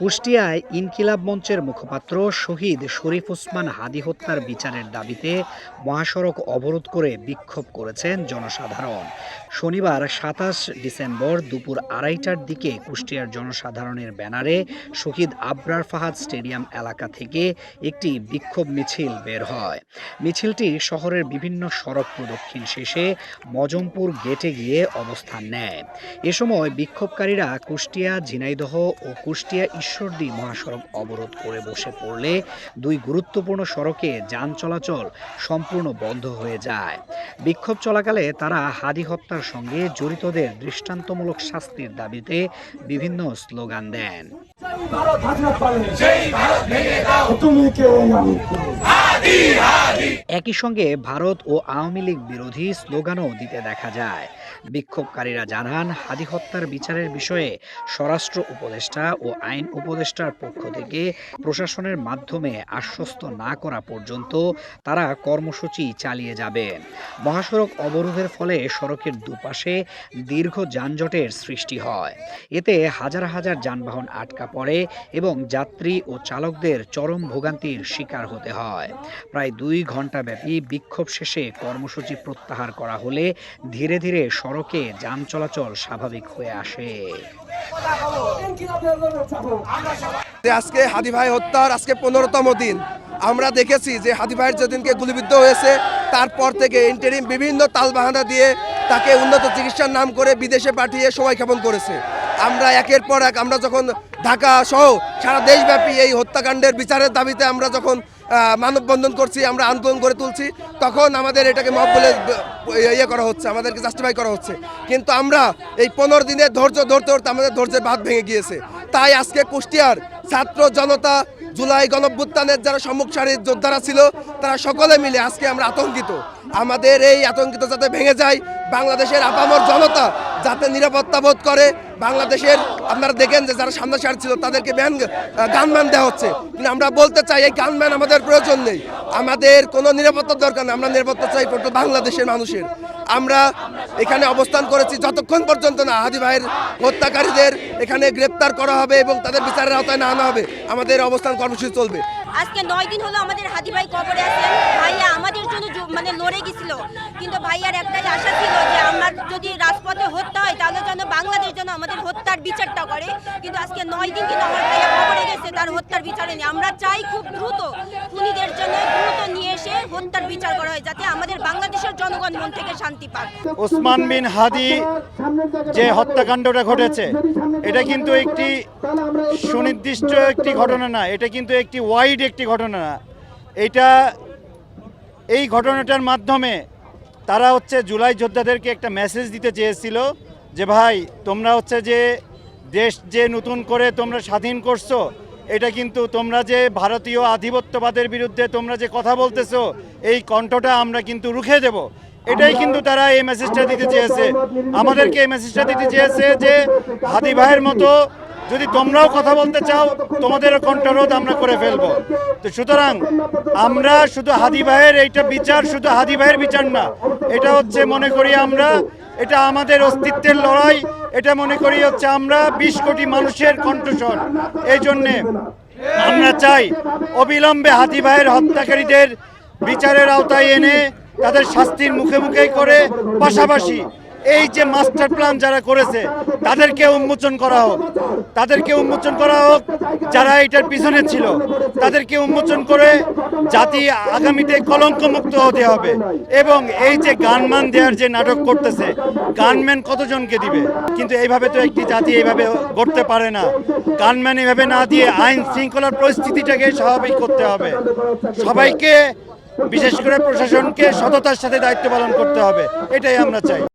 কুষ্টিয়ায় ইনকিলাব মঞ্চের মুখপাত্র শহীদ শরীফ ওসমান হাদী হত্যার বিচারের দাবিতে মহাসড়ক অবরোধ করে বিক্ষোভ করেছেন জনসাধারণ। শনিবার ২৭ ডিসেম্বর দুপুর আড়াইটার দিকে কুষ্টিয়ার জনসাধারণের ব্যানারে শহীদ আবরার ফাহাদ স্টেডিয়াম এলাকা থেকে একটি বিক্ষোভ মিছিল বের হয়। মিছিলটি শহরের বিভিন্ন সড়ক প্রদক্ষিণ শেষে মজমপুর গেটে গিয়ে অবস্থান নেয়। এ সময় বিক্ষোভকারীরা কুষ্টিয়া, ঝিনাইদহ ও কুষ্টিয়া ঈশ্বরদী মহাসড়ক অবরোধ করে বসে পড়লে দুই গুরুত্বপূর্ণ সড়কে যান চলাচল সম্পূর্ণ বন্ধ হয়ে যায়। বিক্ষোভ চলাকালে তারা হাদী হত্যার সঙ্গে জড়িতদের দৃষ্টান্তমূলক শাস্তির দাবিতে বিভিন্ন স্লোগান দেন। একই সঙ্গে ভারত ও আওয়ামী লীগ বিরোধী স্লোগানও দিতে দেখা যায়। বিক্ষোভকারীরা জানান, হাদী হত্যার বিচারের বিষয়ে স্বরাষ্ট্র উপদেষ্টা ও আইন উপদেষ্টার পক্ষ থেকে প্রশাসনের মাধ্যমে আশ্বস্ত না করা পর্যন্ত তারা কর্মসূচি চালিয়ে যাবেন। মহাসড়ক অবরোধের ফলে সড়কের দুপাশে দীর্ঘ যানজটের সৃষ্টি হয়। এতে হাজার হাজার যানবাহন আটকা পড়ে এবং যাত্রী ও চালকদের চরম ভোগান্তির শিকার হতে হয়। প্রায় ২ ঘণ্টাব্যাপী বিক্ষোভ শেষে কর্মসূচি প্রত্যাহার করা হলে ধীরে ধীরে সড়কে যান চলাচল স্বাভাবিক হয়ে আসে। আজকে হাদী ভাই হত্যার আজকে ১৫তম দিন। আমরা দেখেছি যে হাদী ভাইয়ের যেদিনকে গুলিবিদ্ধ হয়েছে তারপর থেকে ইন্টারিম বিভিন্ন তালবাহানা দিয়ে তাকে উন্নত চিকিৎসার নাম করে বিদেশে পাঠিয়ে সময় ক্ষেপণ করেছে। আমরা একের পর এক আমরা যখন ঢাকা সহ সারা দেশব্যাপী এই হত্যাকাণ্ডের বিচারের দাবিতে আমরা যখন মানববন্ধন করছি, আমরা আন্দোলন করে তুলছি, তখন আমাদের এটাকে মব বলে করা হচ্ছে, আমাদেরকে জাস্টিফাই করা হচ্ছে। কিন্তু আমরা এই ১৫ দিনে ধৈর্য ধরতে ধরতে আমাদের ধৈর্যের বাঁধ ভেঙে গিয়েছে। তাই আজকে কুষ্টিয়ার ছাত্র জনতা, জুলাই গণঅভ্যুত্থানের যারা সম্মুখ সারির যোদ্ধারা ছিল, তারা সকলে মিলে আজকে আমরা আতঙ্কিত। আমাদের এই আতঙ্কিত যাতে ভেঙে যায়, বাংলাদেশের আপামর জনতা যাতে নিরাপত্তা বোধ করে। বাংলাদেশের আপনারা দেখেন যে যারা সামনে সার ছিল তাদেরকে গানম্যান দেওয়া হচ্ছে, কিন্তু আমরা বলতে চাই এই গানম্যান আমাদের প্রয়োজন নেই। আমাদের কোনো নিরাপত্তার দরকার নেই, আমরা নিরাপত্তা চাই বাংলাদেশের মানুষের। আমরা এখানে অবস্থান করেছি যতক্ষণ পর্যন্ত না হাদী ভাইয়ের হত্যাকারীদের এখানে গ্রেপ্তার করা হবে এবং তাদের বিচারের আওতায় না আনা হবে, আমাদের অবস্থান কর্মসূচি চলবে। আজকে ৯ দিন হলো আমাদের হাদী ভাই কবরে আছেন। ভাইয়া আমাদের জন্য লড়ে গেছিল, কিন্তু ভাইয়ার একটাই আশা ছিল যে আমার যদি রাজপথে হত্যা হয় তাহলে যেন বাংলাদেশ যেন আমাদের হত্যার বিচারটা করে। কিন্তু আজকে ৯ দিন কিন্তু আমার ভাইয়া কবরে গেছে, তার হত্যার বিচারে নেই। আমরা চাই খুব দ্রুত খুনিদের জন্য দ্রুত নিয়ে এসে হত্যার বিচার করা হয়, যাতে আমাদের বাংলাদেশের জনগণ মন থেকে শান্তি পায়। ওসমান বিন হাদী যে হত্যাকাণ্ডটা ঘটেছে, এটা কিন্তু একটি সুনির্দিষ্ট একটি ঘটনা না, এটা কিন্তু একটি ওয়াইড একটি ঘটনা না। এই ঘটনাটার মাধ্যমে তারা জুলাই যোদ্ধাদেরকে একটা মেসেজ দিতে চেয়েছিল যে ভাই, তোমরা যে দেশ যে নতুন করে তোমরা স্বাধীন করছো, এটা কিন্তু তোমরা যে ভারতীয় আধিপত্যবাদের বিরুদ্ধে তোমরা যে কথা বলতেছো, এই কণ্ঠটা আমরা কিন্তু রুখে দেব। এটাই কিন্তু তারা এই মেসেজটা দিতে চেয়েছে, আমাদেরকে এই মেসেজটা দিতে চেয়েছে যে হাদী ভাইয়ের মতো যদি তোমরাও কথা বলতে চাও, তোমাদের কণ্ঠরোধ আমরা করে ফেলবো। তো সুতরাং আমরা শুধু হাদী ভাইয়ের এইটা বিচার শুধু হাদী ভাইয়ের বিচার না, এটা মনে করি আমরা এটা আমাদের অস্তিত্বের লড়াই, এটা মনে করি আমরা ২০ কোটি মানুষের কণ্ঠস্বর। এই জন্যে আমরা চাই অবিলম্বে হাদী ভাইয়ের হত্যাকারীদের বিচারের আওতায় এনে তাদের শাস্তির মুখে মুখে করে, পাশাপাশি এই যে মাস্টার প্ল্যান যারা করেছে তাদেরকে উন্মোচন করা হোক, যারা এটার পিছনে ছিল তাদেরকে উন্মোচন করে জাতি আগামীতে কলঙ্কমুক্ত হতে হবে। এবং এই যে গানম্যান দেওয়ার যে নাটক করতেছে, গানম্যান কতজনকে দিবে? কিন্তু এইভাবে তো একটি জাতি এইভাবে গড়তে পারে না। গানম্যান এইভাবে না দিয়ে আইন শৃঙ্খলার পরিস্থিতিটাকে স্বাভাবিক করতে হবে। সবাইকে, বিশেষ করে প্রশাসনকে সততার সাথে দায়িত্ব পালন করতে হবে, এটাই আমরা চাই।